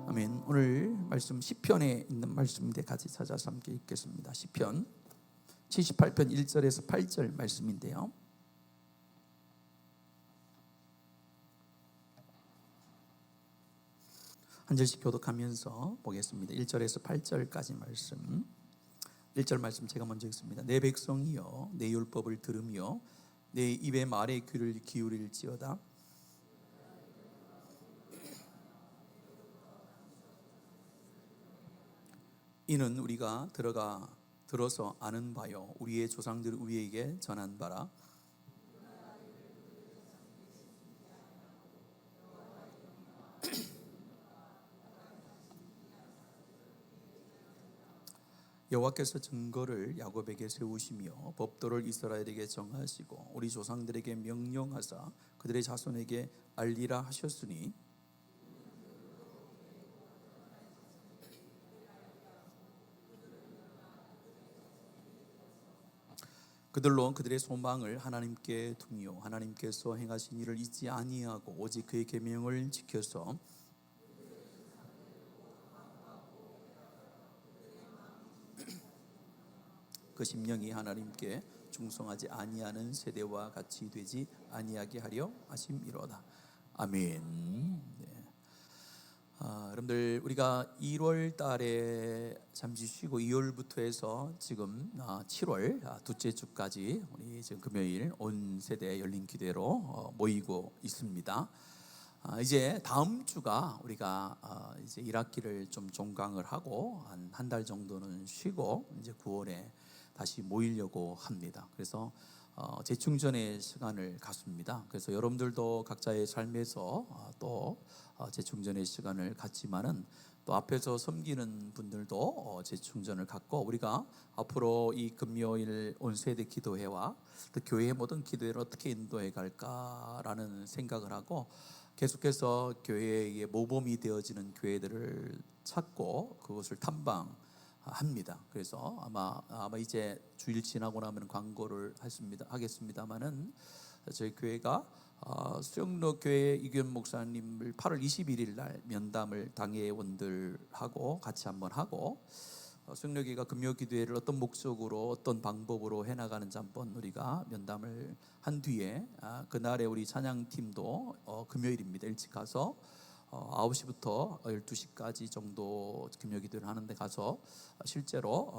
아멘. 오늘 말씀 시편에 있는 말씀인데 같이 찾아서 함께 읽겠습니다. 시편 78편 1절에서 8절 말씀인데요. 한 절씩 교독하면서 보겠습니다. 1절에서 8절까지 말씀. 1절 말씀 제가 먼저 읽습니다. 내 백성이여 내 율법을 들으며 내 입의 말에 귀를 기울일지어다. 이는 우리가 들어서 아는 바요 우리의 조상들 우리에게 전한 바라. 여호와께서 증거를 야곱에게 세우시며 법도를 이스라엘에게 정하시고 우리 조상들에게 명령하사 그들의 자손에게 알리라 하셨으니 그들로 그들의 소망을 하나님께 두며 하나님께서 행하신 일을 잊지 아니하고 오직 그의 계명을 지켜서 그 심령이 하나님께 충성하지 아니하는 세대와 같이 되지 아니하게 하려 하심이로다. 아멘. 네. 여러분들 우리가 1월 달에 잠시 쉬고 2월부터 해서 지금 7월 둘째 주까지 우리 지금 금요일 온 세대 열린 기도회로 모이고 있습니다. 이제 다음 주가 우리가 이제 1학기를 좀 종강을 하고 한 달 정도는 쉬고 이제 9월에 다시 모이려고 합니다. 그래서 재충전의 시간을 갖습니다. 그래서 여러분들도 각자의 삶에서 또 재충전의 시간을 갖지만은 또 앞에서 섬기는 분들도 재충전을 갖고 우리가 앞으로 이 금요일 온세대 기도회와 또 교회의 모든 기도회를 어떻게 인도해 갈까라는 생각을 하고 계속해서 교회의 모범이 되어지는 교회들을 찾고 그것을 탐방합니다. 그래서 아마 이제 주일 지나고 나면 광고를 하겠습니다만은 저희 교회가 수영로 교회 이규현 목사님을 8월 21일 날 면담을 당회원들하고 같이 한번 하고 수영로교회가 금요기도회를 어떤 목적으로 어떤 방법으로 해나가는지 한번 우리가 면담을 한 뒤에 그날에 우리 찬양팀도 금요일입니다. 일찍 가서 9시부터 12시까지 정도 금요기도를 하는데 가서 실제로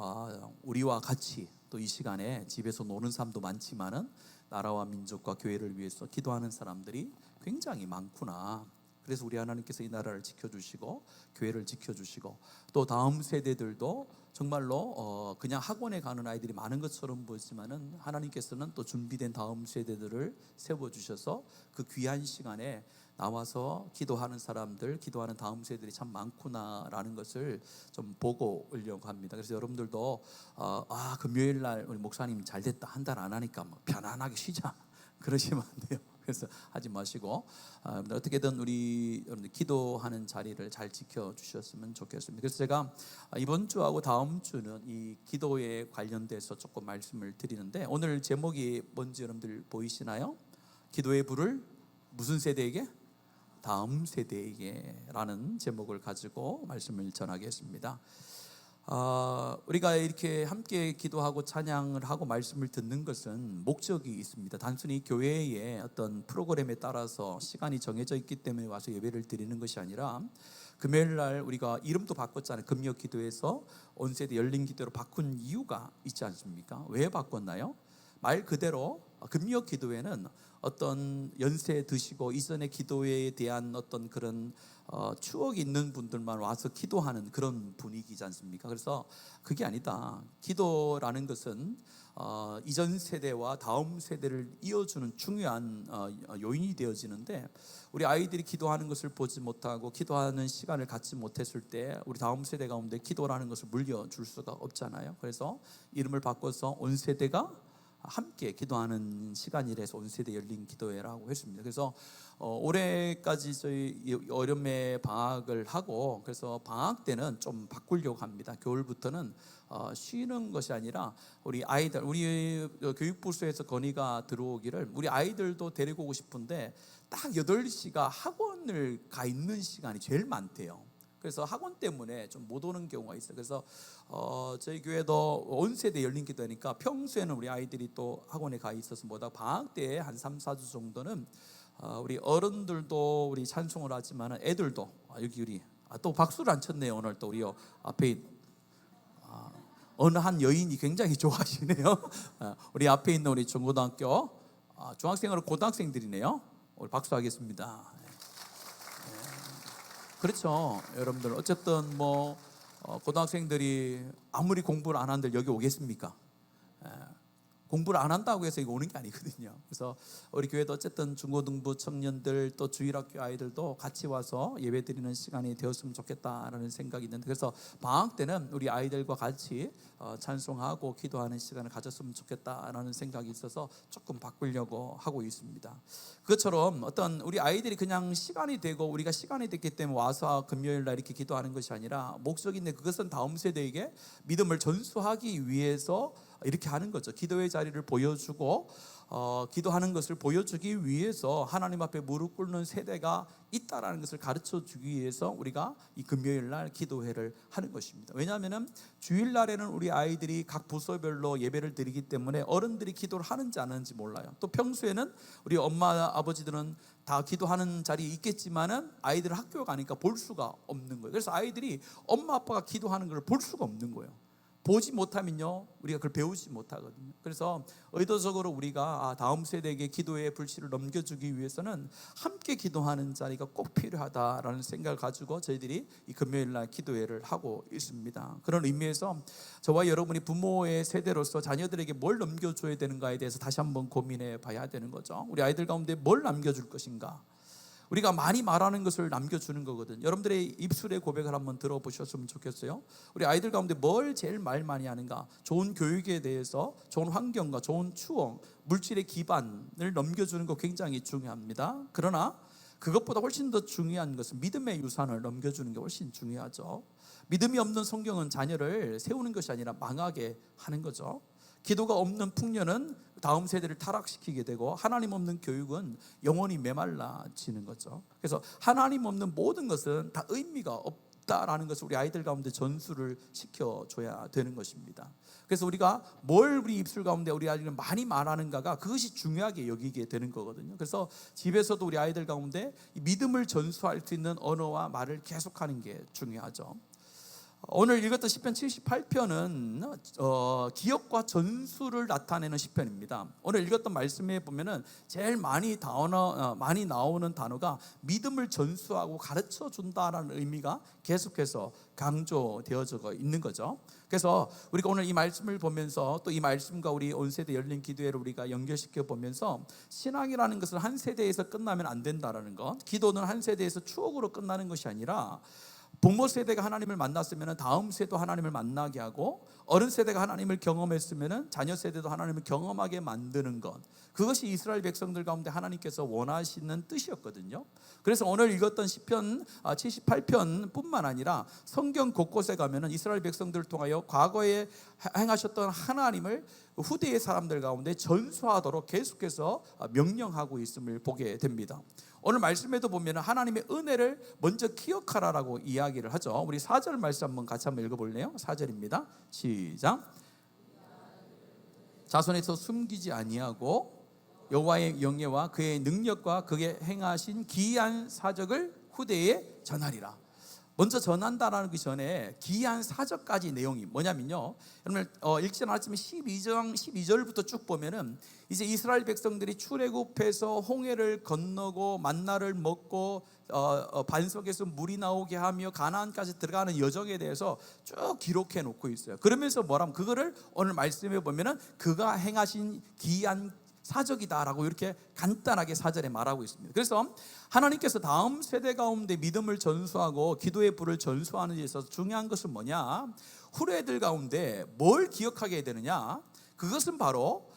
우리와 같이 또 이 시간에 집에서 노는 사람도 많지만은 나라와 민족과 교회를 위해서 기도하는 사람들이 굉장히 많구나. 그래서 우리 하나님께서 이 나라를 지켜주시고 교회를 지켜주시고 또 다음 세대들도 정말로 그냥 학원에 가는 아이들이 많은 것처럼 보이지만은 하나님께서는 또 준비된 다음 세대들을 세워주셔서 그 귀한 시간에 나와서 기도하는 사람들, 기도하는 다음 세대들이 참 많구나라는 것을 좀 보고 오려고 합니다. 그래서 여러분들도 금요일 날 우리 목사님 잘 됐다 한 달 안 하니까 뭐 편안하게 쉬자 그러시면 안 돼요. 그래서 하지 마시고 어떻게든 우리 여러분들 기도하는 자리를 잘 지켜주셨으면 좋겠습니다. 그래서 제가 이번 주하고 다음 주는 이 기도에 관련돼서 조금 말씀을 드리는데 오늘 제목이 뭔지 여러분들 보이시나요? 기도의 불을 무슨 세대에게? 다음 세대에게 라는 제목을 가지고 말씀을 전하겠습니다. 우리가 이렇게 함께 기도하고 찬양을 하고 말씀을 듣는 것은 목적이 있습니다. 단순히 교회의 어떤 프로그램에 따라서 시간이 정해져 있기 때문에 와서 예배를 드리는 것이 아니라 금요일 날 우리가 이름도 바꿨잖아요. 금요 기도에서 온세대 열린 기도로 바꾼 이유가 있지 않습니까? 왜 바꿨나요? 말 그대로 금요 기도회는 어떤 연세 드시고 이전의 기도회에 대한 어떤 그런 추억이 있는 분들만 와서 기도하는 그런 분위기지 않습니까? 그래서 그게 아니다. 기도라는 것은 이전 세대와 다음 세대를 이어주는 중요한 요인이 되어지는데 우리 아이들이 기도하는 것을 보지 못하고 기도하는 시간을 갖지 못했을 때 우리 다음 세대 가운데 기도라는 것을 물려줄 수가 없잖아요. 그래서 이름을 바꿔서 온 세대가 함께 기도하는 시간이라서 온세대 열린 기도회라고 했습니다. 그래서 올해까지 저희 여름에 방학을 하고 그래서 방학 때는 좀 바꾸려고 합니다. 겨울부터는 쉬는 것이 아니라 우리 아이들, 우리 교육부서에서 건의가 들어오기를 우리 아이들도 데리고 오고 싶은데 딱 8시가 학원을 가 있는 시간이 제일 많대요. 그래서 학원 때문에 좀 못 오는 경우가 있어요. 그래서 저희 교회도 온 세대 열린 기도니까 평소에는 우리 아이들이 또 학원에 가 있어서 뭐다 방학 때 한 3, 4주 정도는 우리 어른들도 우리 찬송을 하지만 애들도 여기 우리 또 박수를 안 쳤네요. 오늘 또 우리 앞에 어느 한 여인이 굉장히 좋아하시네요. 우리 앞에 있는 우리 중고등학교 중학생으로 고등학생들이네요. 우리 박수하겠습니다. 그렇죠. 여러분들 어쨌든 뭐 고등학생들이 아무리 공부를 안 한들 여기 오겠습니까? 공부를 안 한다고 해서 이거 오는 게 아니거든요. 그래서 우리 교회도 어쨌든 중고등부 청년들 또 주일학교 아이들도 같이 와서 예배 드리는 시간이 되었으면 좋겠다라는 생각이 있는데, 그래서 방학 때는 우리 아이들과 같이 찬송하고 기도하는 시간을 가졌으면 좋겠다라는 생각이 있어서 조금 바꾸려고 하고 있습니다. 그것처럼 어떤 우리 아이들이 그냥 시간이 되고 우리가 시간이 됐기 때문에 와서 금요일 날 이렇게 기도하는 것이 아니라 목적이 있는데, 그것은 다음 세대에게 믿음을 전수하기 위해서 이렇게 하는 거죠. 기도의 자리를 보여주고 기도하는 것을 보여주기 위해서 하나님 앞에 무릎 꿇는 세대가 있다라는 것을 가르쳐 주기 위해서 우리가 이 금요일 날 기도회를 하는 것입니다. 왜냐하면 주일날에는 우리 아이들이 각 부서별로 예배를 드리기 때문에 어른들이 기도를 하는지 안 하는지 몰라요. 또 평소에는 우리 엄마 아버지들은 다 기도하는 자리에 있겠지만은 아이들은 학교 가니까 볼 수가 없는 거예요. 그래서 아이들이 엄마 아빠가 기도하는 걸 볼 수가 없는 거예요. 보지 못하면요 우리가 그걸 배우지 못하거든요. 그래서 의도적으로 우리가 다음 세대에게 기도의 불씨를 넘겨주기 위해서는 함께 기도하는 자리가 꼭 필요하다라는 생각을 가지고 저희들이 이 금요일날 기도회를 하고 있습니다. 그런 의미에서 저와 여러분이 부모의 세대로서 자녀들에게 뭘 넘겨줘야 되는가에 대해서 다시 한번 고민해 봐야 되는 거죠. 우리 아이들 가운데 뭘 남겨줄 것인가. 우리가 많이 말하는 것을 남겨주는 거거든. 여러분들의 입술의 고백을 한번 들어보셨으면 좋겠어요. 우리 아이들 가운데 뭘 제일 말 많이 하는가? 좋은 교육에 대해서, 좋은 환경과 좋은 추억, 물질의 기반을 넘겨주는 거 굉장히 중요합니다. 그러나 그것보다 훨씬 더 중요한 것은 믿음의 유산을 넘겨주는 게 훨씬 중요하죠. 믿음이 없는 성경은 자녀를 세우는 것이 아니라 망하게 하는 거죠. 기도가 없는 풍년은 다음 세대를 타락시키게 되고, 하나님 없는 교육은 영원히 메말라지는 거죠. 그래서 하나님 없는 모든 것은 다 의미가 없다라는 것을 우리 아이들 가운데 전수를 시켜줘야 되는 것입니다. 그래서 우리가 뭘 우리 입술 가운데 우리 아이들은 많이 말하는가가 그것이 중요하게 여기게 되는 거거든요. 그래서 집에서도 우리 아이들 가운데 믿음을 전수할 수 있는 언어와 말을 계속하는 게 중요하죠. 오늘 읽었던 시편 78편은 기억과 전수를 나타내는 시편입니다. 오늘 읽었던 말씀에 보면은 제일 많이 나오는 단어가 믿음을 전수하고 가르쳐 준다라는 의미가 계속해서 강조되어져 있는 거죠. 그래서 우리가 오늘 이 말씀을 보면서 또 이 말씀과 우리 온 세대 열린 기도회를 우리가 연결시켜 보면서 신앙이라는 것은 한 세대에서 끝나면 안 된다라는 것, 기도는 한 세대에서 추억으로 끝나는 것이 아니라 부모 세대가 하나님을 만났으면 다음 세대도 하나님을 만나게 하고, 어른 세대가 하나님을 경험했으면 자녀 세대도 하나님을 경험하게 만드는 것, 그것이 이스라엘 백성들 가운데 하나님께서 원하시는 뜻이었거든요. 그래서 오늘 읽었던 시편 78편 뿐만 아니라 성경 곳곳에 가면은 이스라엘 백성들을 통하여 과거에 행하셨던 하나님을 후대의 사람들 가운데 전수하도록 계속해서 명령하고 있음을 보게 됩니다. 오늘 말씀에도 보면 하나님의 은혜를 먼저 기억하라라고 이야기를 하죠. 우리 4절 말씀 한번 같이 한번 읽어볼래요? 4절입니다. 시작. 자손에서 숨기지 아니하고 여호와의 영예와 그의 능력과 그의 행하신 기이한 사적을 후대에 전하리라. 먼저 전한다라는 그 전에 기이한 사적까지 내용이 뭐냐면요, 여러분 읽지 않았지만 12절부터 쭉 보면은 이제 이스라엘 백성들이 출애굽해서 홍해를 건너고 만나를 먹고 반석에서 물이 나오게 하며 가나안까지 들어가는 여정에 대해서 쭉 기록해 놓고 있어요. 그러면서 뭐라면 그거를 오늘 말씀해 보면은 그가 행하신 기이한 사적이다라고 이렇게 간단하게 4절에 말하고 있습니다. 그래서 하나님께서 다음 세대 가운데 믿음을 전수하고 기도의 불을 전수하는 데 있어서 중요한 것은 뭐냐, 후레들 가운데 뭘 기억하게 되느냐, 그것은 바로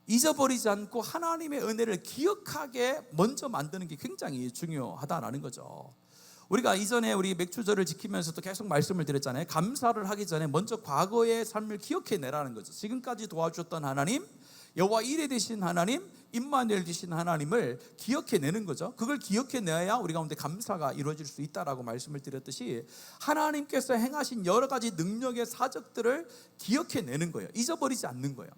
잊어버리지 않고 하나님의 은혜를 기억하게 먼저 만드는 게 굉장히 중요하다라는 거죠. 우리가 이전에 우리 맥주절을 지키면서도 계속 말씀을 드렸잖아요. 감사를 하기 전에 먼저 과거의 삶을 기억해내라는 거죠. 지금까지 도와주셨던 하나님, 여호와 이레 되신 하나님, 임마누엘 되신 하나님을 기억해내는 거죠. 그걸 기억해내야 우리 가운데 감사가 이루어질 수 있다라고 말씀을 드렸듯이 하나님께서 행하신 여러 가지 능력의 사적들을 기억해내는 거예요. 잊어버리지 않는 거예요.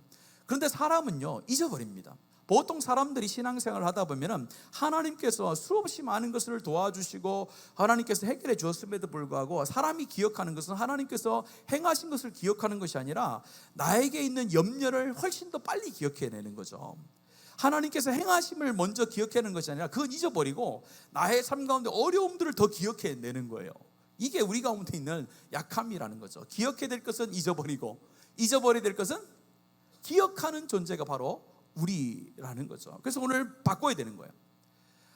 그런데 사람은요, 잊어버립니다. 보통 사람들이 신앙생활을 하다 보면 하나님께서 수없이 많은 것을 도와주시고 하나님께서 해결해 주었음에도 불구하고 사람이 기억하는 것은 하나님께서 행하신 것을 기억하는 것이 아니라 나에게 있는 염려를 훨씬 더 빨리 기억해내는 거죠. 하나님께서 행하심을 먼저 기억해내는 것이 아니라 그건 잊어버리고 나의 삶 가운데 어려움들을 더 기억해내는 거예요. 이게 우리 가운데 있는 약함이라는 거죠. 기억해야 될 것은 잊어버리고 잊어버려야 될 것은 기억하는 존재가 바로 우리라는 거죠. 그래서 오늘 바꿔야 되는 거예요.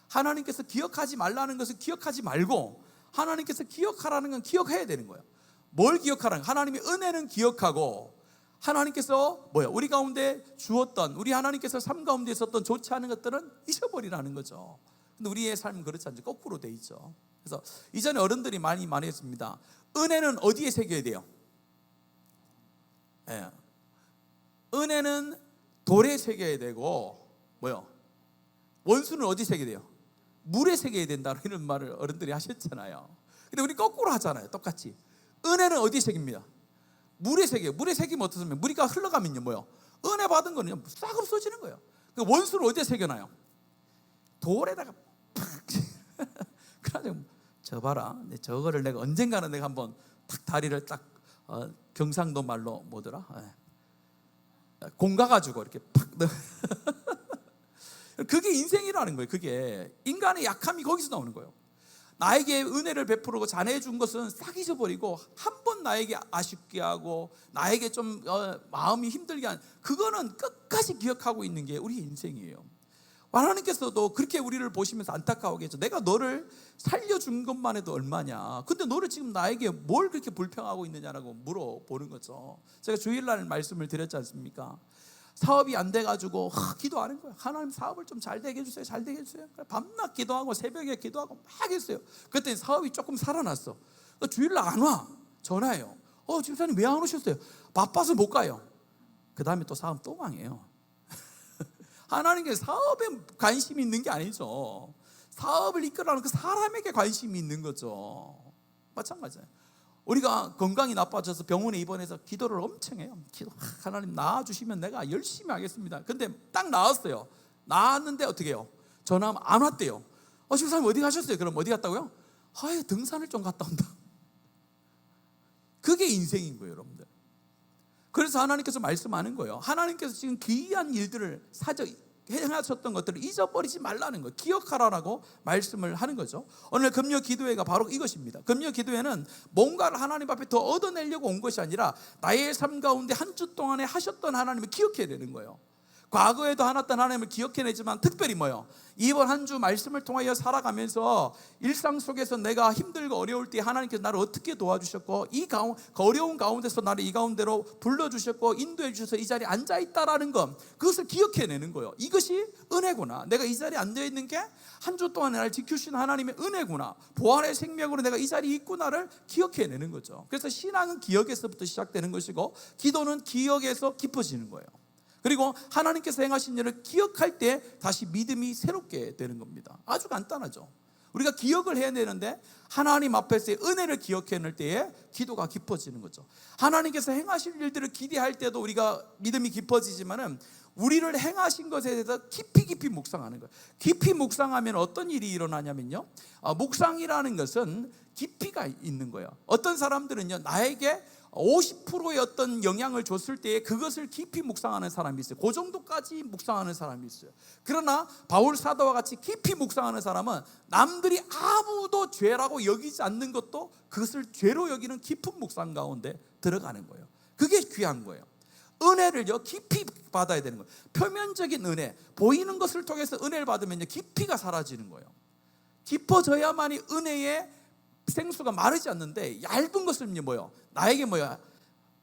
하나님께서 기억하지 말라는 것은 기억하지 말고 하나님께서 기억하라는 건 기억해야 되는 거예요. 뭘 기억하라는 거예요? 하나님의 은혜는 기억하고 하나님께서 우리 가운데 주었던, 우리 하나님께서 삶 가운데 있었던 좋지 않은 것들은 잊어버리라는 거죠. 근데 우리의 삶은 그렇지 않죠. 거꾸로 돼 있죠. 그래서 이전에 어른들이 많이 말했습니다. 은혜는 어디에 새겨야 돼요? 예. 은혜는 돌에 새겨야 되고 원수는 어디 새겨야 돼요? 물에 새겨야 된다 이런 말을 어른들이 하셨잖아요. 근데 우리 거꾸로 하잖아요. 똑같이 은혜는 어디에 새깁니다? 물에 새겨요. 물에 새기면 어떻습니까? 물이 흘러가면요 은혜 받은 거는 싹 없어지는 거예요. 원수를 어디에 새겨놔요? 돌에다가 팍 그래가지고 저 봐라, 저거를 내가 언젠가는 내가 한번 탁 다리를 딱 경상도 말로 뭐더라? 공가가지고 이렇게 팍 넣어. 그게 인생이라는 거예요. 그게 인간의 약함이 거기서 나오는 거예요. 나에게 은혜를 베푸고 잘해 준 것은 싹 잊어버리고 한 번 나에게 아쉽게 하고 나에게 좀 마음이 힘들게 하는, 그거는 끝까지 기억하고 있는 게 우리 인생이에요. 하나님께서도 그렇게 우리를 보시면서 안타까워하겠죠. 내가 너를 살려준 것만 해도 얼마냐, 근데 너를 지금 나에게 뭘 그렇게 불평하고 있느냐라고 물어보는 거죠. 제가 주일날 말씀을 드렸지 않습니까? 사업이 안 돼가지고 기도하는 거예요. 하나님 사업을 좀 잘 되게 해주세요. 잘 되게 해주세요. 밤낮 기도하고 새벽에 기도하고 막 했어요. 그랬더니 사업이 조금 살아났어. 주일날 안 와. 전화해요. 집사님 왜 안 오셨어요? 바빠서 못 가요. 그 다음에 또 사업 또 망해요. 하나님께서 사업에 관심이 있는 게 아니죠. 사업을 이끌어가는 그 사람에게 관심이 있는 거죠. 마찬가지예요. 우리가 건강이 나빠져서 병원에 입원해서 기도를 엄청 해요. 하나님 나아주시면 내가 열심히 하겠습니다. 근데 딱 나았어요. 나았는데 어떻게 해요? 전화하면 안 왔대요. 집사님 어디 가셨어요? 그럼 어디 갔다고요? 등산을 좀 갔다 온다. 그게 인생인 거예요, 여러분들. 그래서 하나님께서 말씀하는 거예요. 하나님께서 지금 귀한 일들을 행하셨던 것들을 잊어버리지 말라는 거예요. 기억하라라고 말씀을 하는 거죠. 오늘 금요 기도회가 바로 이것입니다. 금요 기도회는 뭔가를 하나님 앞에 더 얻어내려고 온 것이 아니라 나의 삶 가운데 한 주 동안에 하셨던 하나님을 기억해야 되는 거예요. 과거에도 하셨던 하나님을 기억해내지만 특별히 이번 한 주 말씀을 통하여 살아가면서 일상 속에서 내가 힘들고 어려울 때 하나님께서 나를 어떻게 도와주셨고 어려운 가운데서 나를 이 가운데로 불러주셨고 인도해 주셔서 이 자리에 앉아있다라는 것, 그것을 기억해내는 거예요. 이것이 은혜구나. 내가 이 자리에 앉아있는 게 한 주 동안 나를 지켜주신 하나님의 은혜구나. 부활의 생명으로 내가 이 자리에 있구나를 기억해내는 거죠. 그래서 신앙은 기억에서부터 시작되는 것이고 기도는 기억에서 깊어지는 거예요. 그리고 하나님께서 행하신 일을 기억할 때 다시 믿음이 새롭게 되는 겁니다. 아주 간단하죠. 우리가 기억을 해야 되는데 하나님 앞에서의 은혜를 기억해낼 때에 기도가 깊어지는 거죠. 하나님께서 행하실 일들을 기대할 때도 우리가 믿음이 깊어지지만은 우리를 행하신 것에 대해서 깊이 묵상하는 거예요. 깊이 묵상하면 어떤 일이 일어나냐면요, 묵상이라는 것은 깊이가 있는 거예요. 어떤 사람들은요, 나에게 50%의 어떤 영향을 줬을 때 그것을 깊이 묵상하는 사람이 있어요. 그 정도까지 묵상하는 사람이 있어요. 그러나 바울 사도와 같이 깊이 묵상하는 사람은 남들이 아무도 죄라고 여기지 않는 것도 그것을 죄로 여기는 깊은 묵상 가운데 들어가는 거예요. 그게 귀한 거예요. 은혜를요 깊이 받아야 되는 거예요. 표면적인 은혜, 보이는 것을 통해서 은혜를 받으면 깊이가 사라지는 거예요. 깊어져야만이 은혜의 생수가 마르지 않는데, 얇은 것은요 나에게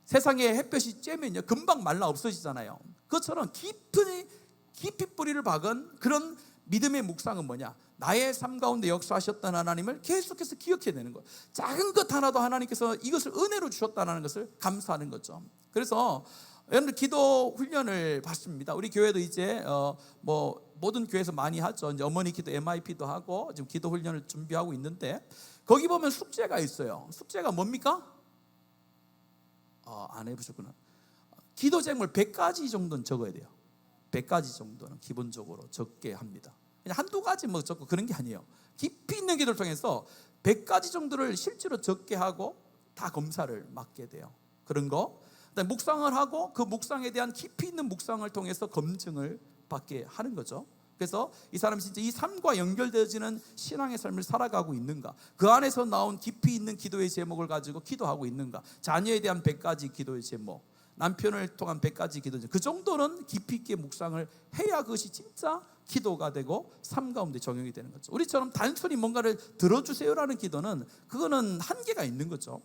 세상에 햇볕이 쬐면요 금방 말라 없어지잖아요. 그것처럼 깊이 뿌리를 박은 그런 믿음의 묵상은 나의 삶 가운데 역사하셨던 하나님을 계속해서 기억해내는 거예요. 작은 것 하나도 하나님께서 이것을 은혜로 주셨다는 것을 감사하는 거죠. 그래서 여러분들 기도 훈련을 받습니다. 우리 교회도 이제 뭐 모든 교회에서 많이 하죠. 이제 어머니 기도 MIP도 하고 지금 기도 훈련을 준비하고 있는데 거기 보면 숙제가 있어요. 숙제가 뭡니까? 안 해보셨구나. 기도 제목을 100가지 정도는 적어야 돼요. 100가지 정도는 기본적으로 적게 합니다. 그냥 한두 가지 뭐 적고 그런 게 아니에요. 깊이 있는 기도를 통해서 100가지 정도를 실제로 적게 하고 다 검사를 맡게 돼요. 그런 거. 그다음에 묵상을 하고 그 묵상에 대한 깊이 있는 묵상을 통해서 검증을 받게 하는 거죠. 그래서 이 사람이 진짜 이 삶과 연결되어지는 신앙의 삶을 살아가고 있는가, 그 안에서 나온 깊이 있는 기도의 제목을 가지고 기도하고 있는가, 자녀에 대한 100가지 기도의 제목, 남편을 통한 100가지 기도 제목, 그 정도는 깊이 있게 묵상을 해야 그것이 진짜 기도가 되고 삶 가운데 적용이 되는 거죠. 우리처럼 단순히 뭔가를 들어주세요라는 기도는 그거는 한계가 있는 거죠.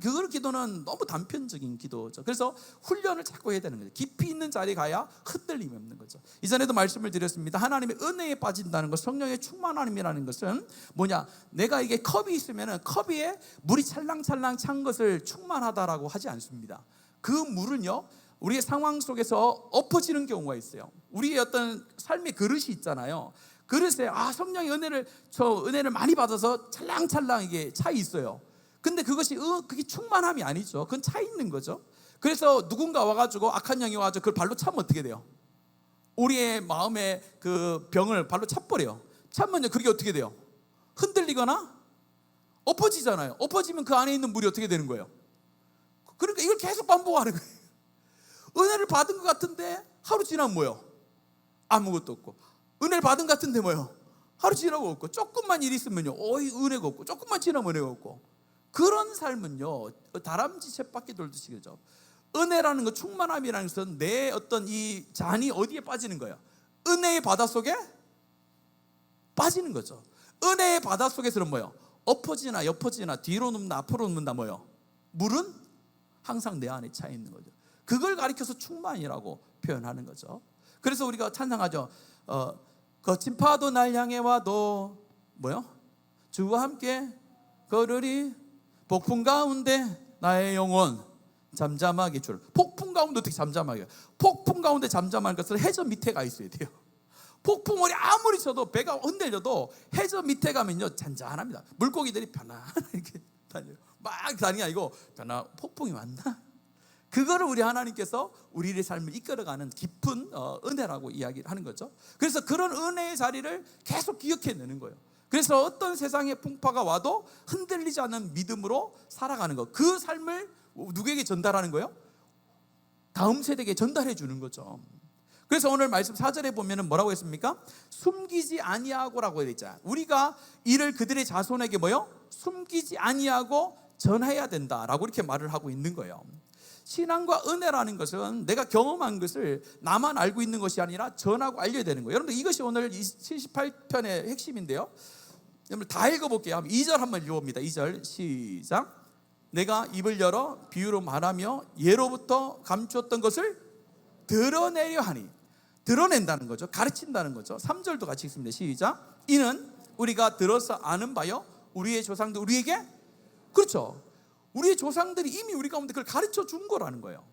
그 기도는 너무 단편적인 기도죠. 그래서 훈련을 자꾸 해야 되는 거죠. 깊이 있는 자리에 가야 흔들림이 없는 거죠. 이전에도 말씀을 드렸습니다. 하나님의 은혜에 빠진다는 것, 성령의 충만함이라는 것은 뭐냐, 내가 이게 컵이 있으면 컵 위에 물이 찰랑찰랑 찬 것을 충만하다라고 하지 않습니다. 그 물은요, 우리의 상황 속에서 엎어지는 경우가 있어요. 우리의 어떤 삶의 그릇이 있잖아요. 그릇에 성령의 은혜를 많이 받아서 찰랑찰랑 이게 차 있어요. 근데 그게 충만함이 아니죠. 그건 차 있는 거죠. 그래서 누군가 와가지고 악한 영이 와가지고 그걸 발로 차면 어떻게 돼요? 우리의 마음의 그 병을 발로 차버려요. 차면요, 그게 어떻게 돼요? 흔들리거나 엎어지잖아요. 엎어지면 그 안에 있는 물이 어떻게 되는 거예요? 그러니까 이걸 계속 반복하는 거예요. 은혜를 받은 것 같은데 하루 지나면 뭐예요? 아무것도 없고. 은혜를 받은 것 같은데 뭐예요? 하루 지나고 없고. 조금만 일이 있으면요, 은혜가 없고. 조금만 지나면 은혜가 없고. 그런 삶은요, 다람쥐 쳇바퀴 돌듯이 그죠. 은혜라는 것, 충만함이라는 것은 내 어떤 이 잔이 어디에 빠지는 거예요? 은혜의 바다 속에 빠지는 거죠. 은혜의 바다 속에서는 뭐예요? 엎어지나 엎어지나 뒤로 눕나 앞으로 눕나 뭐예요? 물은 항상 내 안에 차 있는 거죠. 그걸 가리켜서 충만이라고 표현하는 거죠. 그래서 우리가 찬양하죠. 거친 파도 날 향해 와도 뭐요? 주와 함께 걸으리. 폭풍 가운데 나의 영혼 잠잠하게 줄. 폭풍 가운데 어떻게 잠잠하게? 폭풍 가운데 잠잠한 것은 해저 밑에 가 있어야 돼요. 폭풍이 아무리 쳐도 배가 흔들려도 해저 밑에 가면요 잔잔합니다. 물고기들이 편안하게 다녀요. 막 다니가 아니고 폭풍이 왔나? 그거를 우리 하나님께서 우리의 삶을 이끌어가는 깊은 은혜라고 이야기를 하는 거죠. 그래서 그런 은혜의 자리를 계속 기억해내는 거예요. 그래서 어떤 세상의 풍파가 와도 흔들리지 않는 믿음으로 살아가는 것, 그 삶을 누구에게 전달하는 거예요? 다음 세대에게 전달해 주는 거죠. 그래서 오늘 말씀 4절에 보면 뭐라고 했습니까? 숨기지 아니하고라고 되어 있잖아요. 우리가 이를 그들의 자손에게 뭐요? 숨기지 아니하고 전해야 된다라고 이렇게 말을 하고 있는 거예요. 신앙과 은혜라는 것은 내가 경험한 것을 나만 알고 있는 것이 아니라 전하고 알려야 되는 거예요. 여러분들 이것이 오늘 78편의 핵심인데요. 여러분 다 읽어볼게요. 2절 한번 읽어봅니다. 2절 시작. 내가 입을 열어 비유로 말하며 예로부터 감추었던 것을 드러내려 하니. 드러낸다는 거죠. 가르친다는 거죠. 3절도 같이 읽습니다. 시작. 이는 우리가 들어서 아는 바요 우리의 조상들 우리에게, 그렇죠, 우리의 조상들이 이미 우리 가운데 그걸 가르쳐 준 거라는 거예요.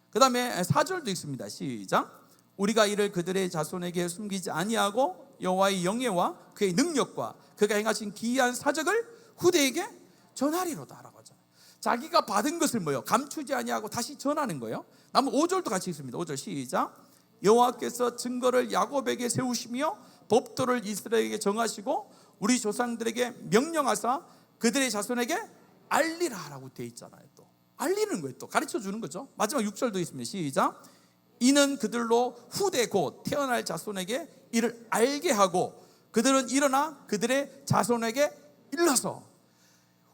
그 다음에 4절도 읽습니다. 시작. 우리가 이를 그들의 자손에게 숨기지 아니하고 여호와의 영예와 그의 능력과 그가 행하신 기이한 사적을 후대에게 전하리로다 라고 하잖아요. 자기가 받은 것을 뭐요? 감추지 아니하고 다시 전하는 거예요. 다음 5절도 같이 읽습니다. 5절 시작. 여호와께서 증거를 야곱에게 세우시며 법도를 이스라엘에게 정하시고 우리 조상들에게 명령하사 그들의 자손에게 알리라라고 되어 있잖아요. 또 알리는 거예요. 또 가르쳐 주는 거죠. 마지막 6절도 있습니다. 시작. 이는 그들로 후대 곧 태어날 자손에게 이를 알게 하고 그들은 일어나 그들의 자손에게 일러서.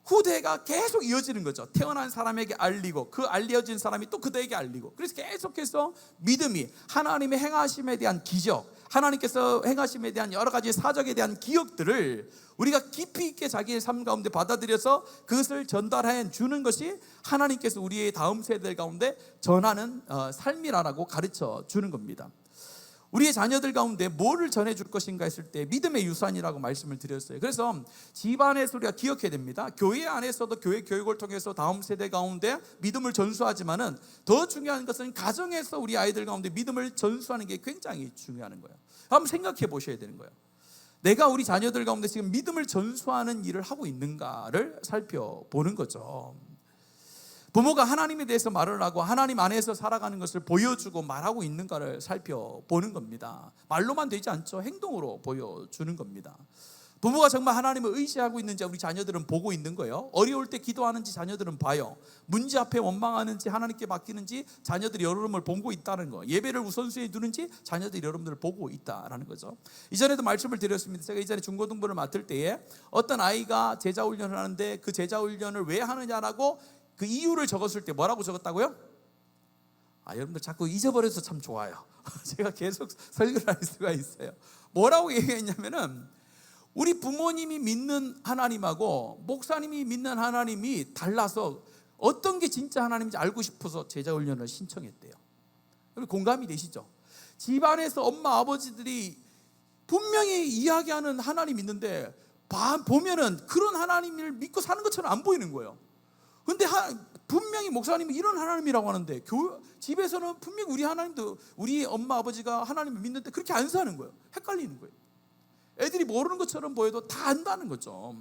후대가 계속 이어지는 거죠. 태어난 사람에게 알리고 그 알려진 사람이 또 그들에게 알리고. 그래서 계속해서 믿음이 하나님의 행하심에 대한 기적, 하나님께서 행하심에 대한 여러 가지 사적에 대한 기억들을 우리가 깊이 있게 자기의 삶 가운데 받아들여서 그것을 전달해 주는 것이 하나님께서 우리의 다음 세대들 가운데 전하는 삶이라고 가르쳐 주는 겁니다. 우리의 자녀들 가운데 뭐를 전해줄 것인가 했을 때 믿음의 유산이라고 말씀을 드렸어요. 그래서 집안에서 우리가 기억해야 됩니다. 교회 안에서도 교회 교육을 통해서 다음 세대 가운데 믿음을 전수하지만은 더 중요한 것은 가정에서 우리 아이들 가운데 믿음을 전수하는 게 굉장히 중요한 거예요. 한번 생각해 보셔야 되는 거예요. 내가 우리 자녀들 가운데 지금 믿음을 전수하는 일을 하고 있는가를 살펴보는 거죠. 부모가 하나님에 대해서 말을 하고 하나님 안에서 살아가는 것을 보여주고 말하고 있는가를 살펴보는 겁니다. 말로만 되지 않죠. 행동으로 보여주는 겁니다. 부모가 정말 하나님을 의지하고 있는지 우리 자녀들은 보고 있는 거예요. 어려울 때 기도하는지 자녀들은 봐요. 문제 앞에 원망하는지 하나님께 맡기는지 자녀들이 여러분을 보고 있다는 거. 예배를 우선순위에 두는지 자녀들이 여러분들을 보고 있다라는 거죠. 이전에도 말씀을 드렸습니다. 제가 이전에 중고등부를 맡을 때에 어떤 아이가 제자훈련을 하는데 그 제자훈련을 왜 하느냐라고 그 이유를 적었을 때 뭐라고 적었다고요? 여러분들 자꾸 잊어버려서 참 좋아요. 제가 계속 설교를 할 수가 있어요. 뭐라고 얘기했냐면은 우리 부모님이 믿는 하나님하고 목사님이 믿는 하나님이 달라서 어떤 게 진짜 하나님인지 알고 싶어서 제자훈련을 신청했대요. 공감이 되시죠? 집안에서 엄마 아버지들이 분명히 이야기하는 하나님이 있는데 보면은 그런 하나님을 믿고 사는 것처럼 안 보이는 거예요. 근데 분명히 목사님이 이런 하나님이라고 하는데 집에서는 분명히 우리 하나님도 우리 엄마 아버지가 하나님을 믿는데 그렇게 안 사는 거예요. 헷갈리는 거예요. 애들이 모르는 것처럼 보여도 다 안다는 거죠.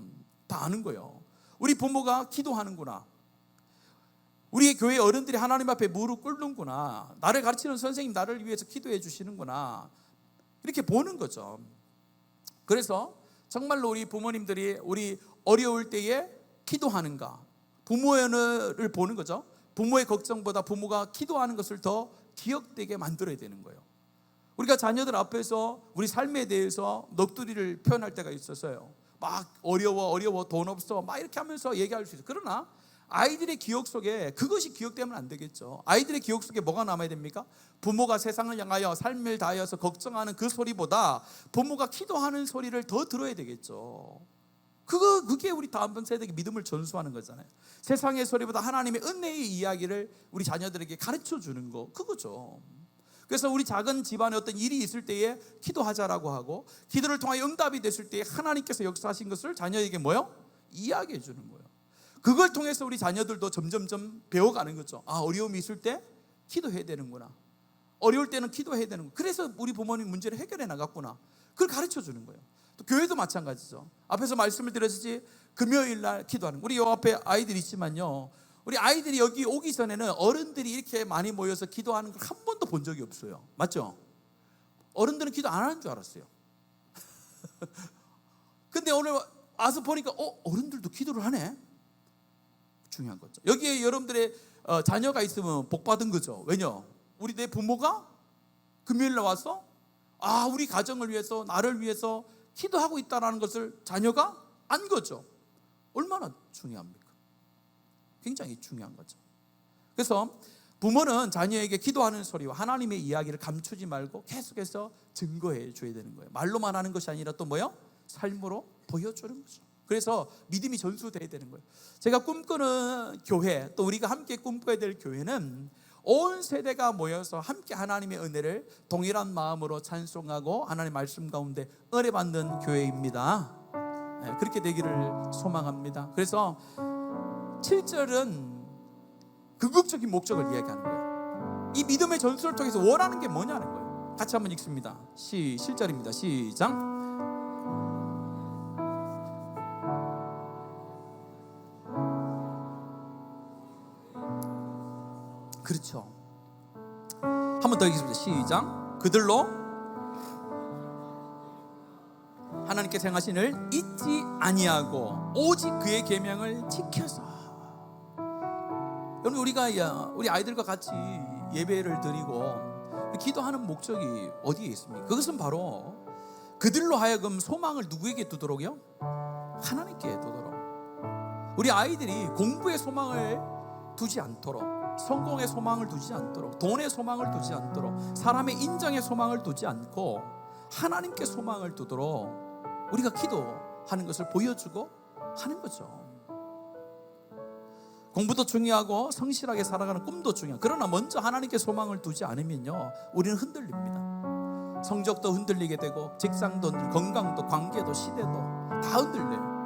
다 아는 거예요. 우리 부모가 기도하는구나. 우리 교회 어른들이 하나님 앞에 무릎 꿇는구나. 나를 가르치는 선생님 나를 위해서 기도해 주시는구나. 이렇게 보는 거죠. 그래서 정말로 우리 부모님들이 우리 어려울 때에 기도하는가, 부모를 보는 거죠. 부모의 걱정보다 부모가 기도하는 것을 더 기억되게 만들어야 되는 거예요. 우리가 자녀들 앞에서 우리 삶에 대해서 넋두리를 표현할 때가 있었어요. 막 어려워 돈 없어 막 이렇게 하면서 얘기할 수 있어요. 그러나 아이들의 기억 속에 그것이 기억되면 안 되겠죠. 아이들의 기억 속에 뭐가 남아야 됩니까? 부모가 세상을 향하여 삶을 다하여서 걱정하는 그 소리보다 부모가 기도하는 소리를 더 들어야 되겠죠. 그게 우리 다음 세대에게 믿음을 전수하는 거잖아요. 세상의 소리보다 하나님의 은혜의 이야기를 우리 자녀들에게 가르쳐 주는 거, 그거죠. 그래서 우리 작은 집안에 어떤 일이 있을 때에 기도하자라고 하고 기도를 통하여 응답이 됐을 때에 하나님께서 역사하신 것을 자녀에게 뭐요? 이야기해 주는 거예요. 그걸 통해서 우리 자녀들도 점점점 배워가는 거죠. 어려움이 있을 때 기도해야 되는구나. 어려울 때는 기도해야 되는구나. 그래서 우리 부모님 문제를 해결해 나갔구나. 그걸 가르쳐 주는 거예요. 또 교회도 마찬가지죠. 앞에서 말씀을 드렸지 금요일 날 기도하는. 우리 요 앞에 아이들 있지만요. 우리 아이들이 여기 오기 전에는 어른들이 이렇게 많이 모여서 기도하는 걸 한 번도 본 적이 없어요. 맞죠? 어른들은 기도 안 하는 줄 알았어요. 근데 오늘 와서 보니까 어른들도 기도를 하네. 중요한 거죠. 여기에 여러분들의 자녀가 있으면 복 받은 거죠. 왜냐? 우리 내 부모가 금요일 날 와서 우리 가정을 위해서 나를 위해서 기도하고 있다는 것을 자녀가 안 거죠. 얼마나 중요합니까? 굉장히 중요한 거죠. 그래서 부모는 자녀에게 기도하는 소리와 하나님의 이야기를 감추지 말고 계속해서 증거해 줘야 되는 거예요. 말로만 하는 것이 아니라 또 뭐요? 삶으로 보여주는 거죠. 그래서 믿음이 전수돼야 되는 거예요. 제가 꿈꾸는 교회, 또 우리가 함께 꿈꿔야 될 교회는 온 세대가 모여서 함께 하나님의 은혜를 동일한 마음으로 찬송하고 하나님의 말씀 가운데 은혜 받는 교회입니다. 그렇게 되기를 소망합니다. 그래서 7절은 궁극적인 목적을 이야기하는 거예요. 이 믿음의 전수를 통해서 원하는 게 뭐냐는 거예요. 같이 한번 읽습니다. 7절입니다. 시작. 그렇죠. 한 번 더 읽겠습니다. 시작. 그들로 하나님께서 행하신 일 잊지 아니하고 오직 그의 계명을 지켜서. 여러분 우리 아이들과 같이 예배를 드리고 기도하는 목적이 어디에 있습니까? 그것은 바로 그들로 하여금 소망을 누구에게 두도록요? 하나님께 두도록. 우리 아이들이 공부에 소망을 두지 않도록, 성공의 소망을 두지 않도록, 돈의 소망을 두지 않도록, 사람의 인정의 소망을 두지 않고 하나님께 소망을 두도록 우리가 기도하는 것을 보여주고 하는 거죠. 공부도 중요하고 성실하게 살아가는 꿈도 중요하고, 그러나 먼저 하나님께 소망을 두지 않으면요 우리는 흔들립니다. 성적도 흔들리게 되고 직장도 건강도 관계도 시대도 다 흔들려요.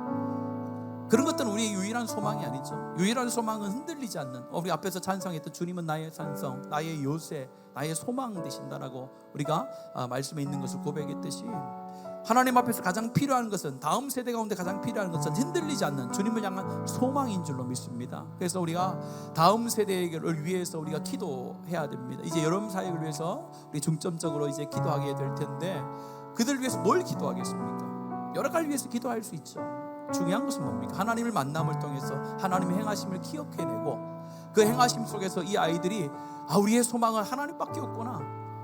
그런 것들은 우리의 유일한 소망이 아니죠. 유일한 소망은 흔들리지 않는, 우리 앞에서 찬송했던 주님은 나의 찬송, 나의 요새, 나의 소망 되신다라고 우리가 말씀에 있는 것을 고백했듯이, 하나님 앞에서 가장 필요한 것은, 다음 세대 가운데 가장 필요한 것은 흔들리지 않는 주님을 향한 소망인 줄로 믿습니다. 그래서 우리가 다음 세대를 위해서 우리가 기도해야 됩니다. 이제 여름 사역을 위해서 우리 중점적으로 이제 기도하게 될 텐데, 그들 위해서 뭘 기도하겠습니까? 여러 가지 위해서 기도할 수 있죠. 중요한 것은 뭡니까? 하나님을 만남을 통해서 하나님의 행하심을 기억해내고, 그 행하심 속에서 이 아이들이 우리의 소망은 하나님밖에 없구나,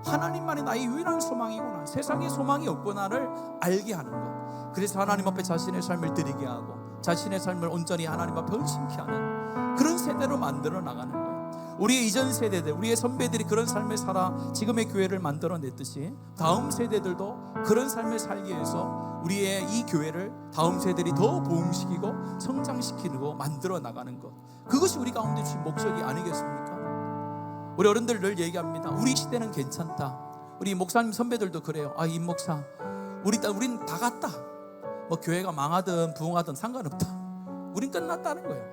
하나님만이 나의 유일한 소망이구나, 세상에 소망이 없구나를 알게 하는 것. 그래서 하나님 앞에 자신의 삶을 드리게 하고 자신의 삶을 온전히 하나님 앞에 헌신케 하는 그런 세대로 만들어 나가는 거예요. 우리의 이전 세대들, 우리의 선배들이 그런 삶을 살아 지금의 교회를 만들어냈듯이, 다음 세대들도 그런 삶을 살기 위해서 우리의 이 교회를 다음 세대들이 더 부흥시키고 성장시키고 만들어 나가는 것, 그것이 우리 가운데 주신 목적이 아니겠습니까? 우리 어른들 늘 얘기합니다. 우리 시대는 괜찮다. 우리 목사님 선배들도 그래요. 임 목사, 우린 다 갔다. 뭐 교회가 망하든 부흥하든 상관없다. 우린 끝났다는 거예요.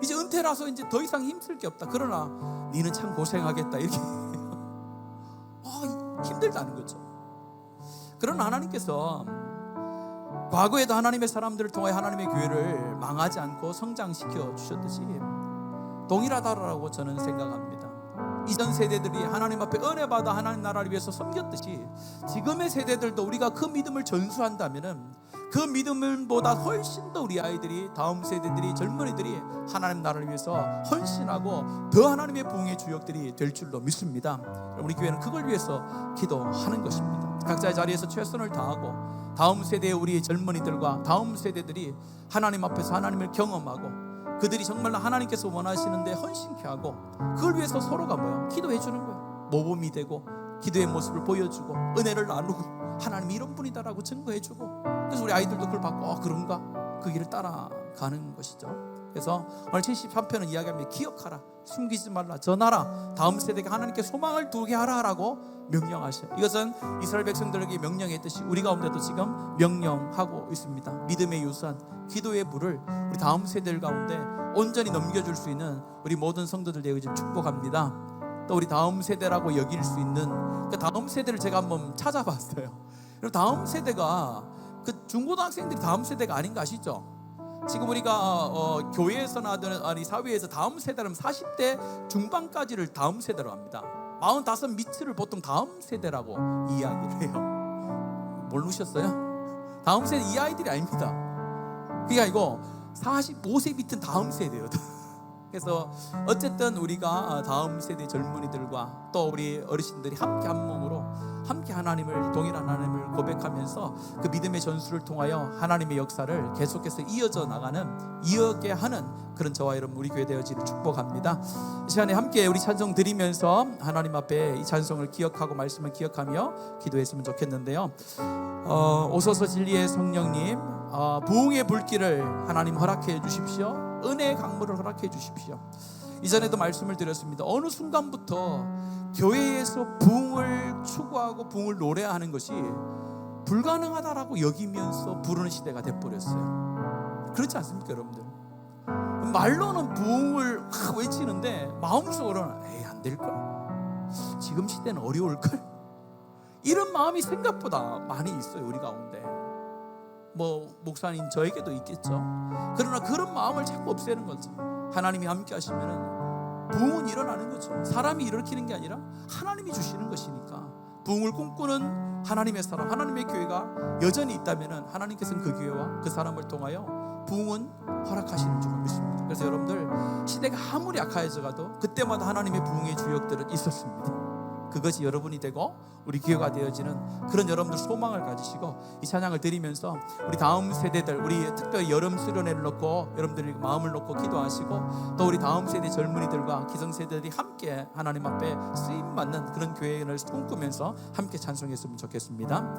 이제 은퇴라서 이제 더 이상 힘쓸 게 없다. 그러나 니는 참 고생하겠다, 이렇게 힘들다는 거죠. 그러나 하나님께서 과거에도 하나님의 사람들을 통해 하나님의 교회를 망하지 않고 성장시켜 주셨듯이 동일하다라고 저는 생각합니다. 이전 세대들이 하나님 앞에 은혜 받아 하나님 나라를 위해서 섬겼듯이, 지금의 세대들도 우리가 그 믿음을 전수한다면은, 그 믿음보다 훨씬 더 우리 아이들이, 다음 세대들이, 젊은이들이 하나님 나라를 위해서 헌신하고 더 하나님의 부흥의 주역들이 될 줄로 믿습니다. 우리 교회는 그걸 위해서 기도하는 것입니다. 각자의 자리에서 최선을 다하고 다음 세대의 우리 젊은이들과 다음 세대들이 하나님 앞에서 하나님을 경험하고, 그들이 정말로 하나님께서 원하시는데 헌신케 하고, 그걸 위해서 서로가 기도해 주는 거예요. 모범이 되고 기도의 모습을 보여주고 은혜를 나누고, 하나님이 이런 분이다라고 증거해 주고, 그래서 우리 아이들도 그걸 받고 그런가, 그 길을 따라가는 것이죠. 그래서 오늘 73편은 이야기합니다. 기억하라, 숨기지 말라, 전하라, 다음 세대가 하나님께 소망을 두게 하라라고 명령하셔요. 이것은 이스라엘 백성들에게 명령했듯이 우리 가운데도 지금 명령하고 있습니다. 믿음의 유산, 기도의 물을 우리 다음 세대들 가운데 온전히 넘겨줄 수 있는 우리 모든 성도들 되어 축복합니다. 또 우리 다음 세대라고 여길 수 있는 그 다음 세대를 제가 한번 찾아봤어요. 그리고 다음 세대가 그 중고등학생들이 다음 세대가 아닌가 아시죠? 지금 우리가 교회에서나 아니 사회에서 다음 세대라면 40대 중반까지를 다음 세대로 합니다. 45 밑을 보통 다음 세대라고 이야기를 해요. 모르셨어요? 다음 세대 이 아이들이 아닙니다. 그게 아니고 45세 밑은 다음 세대예요. 그래서 어쨌든 우리가 다음 세대 젊은이들과 또 우리 어르신들이 함께 한 몸으로 함께 하나님을, 동일한 하나님을 고백하면서 그 믿음의 전수를 통하여 하나님의 역사를 계속해서 이어져 나가는, 이어게 하는 그런 저와 여러분 우리 교회 되어지를 축복합니다. 이 시간에 함께 우리 찬송 드리면서 하나님 앞에 이 찬송을 기억하고 말씀을 기억하며 기도했으면 좋겠는데요. 오소서 진리의 성령님, 부흥의 불길을 하나님 허락해 주십시오. 은혜의 강물을 허락해 주십시오. 이전에도 말씀을 드렸습니다. 어느 순간부터 교회에서 부흥을 추구하고 부흥을 노래하는 것이 불가능하다라고 여기면서 부르는 시대가 돼버렸어요. 그렇지 않습니까, 여러분들? 말로는 부흥을 외치는데 마음속으로는 안 될걸, 지금 시대는 어려울걸, 이런 마음이 생각보다 많이 있어요, 우리 가운데. 목사님 저에게도 있겠죠. 그러나 그런 마음을 자꾸 없애는 거죠. 하나님이 함께 하시면은 부흥은 일어나는 거죠. 사람이 일으키는 게 아니라 하나님이 주시는 것이니까, 부흥을 꿈꾸는 하나님의 사람, 하나님의 교회가 여전히 있다면은 하나님께서는 그 교회와 그 사람을 통하여 부흥은 허락하시는 줄 믿습니다. 그래서 여러분들, 시대가 아무리 악해져가도 그때마다 하나님의 부흥의 주역들은 있었습니다. 그것이 여러분이 되고 우리 기회가 되어지는 그런 여러분들 소망을 가지시고 이 찬양을 드리면서 우리 다음 세대들, 우리 특별히 여름 수련회를 놓고 여러분들이 마음을 놓고 기도하시고, 또 우리 다음 세대 젊은이들과 기성세대들이 함께 하나님 앞에 쓰임받는 그런 교회를 꿈꾸면서 함께 찬송했으면 좋겠습니다.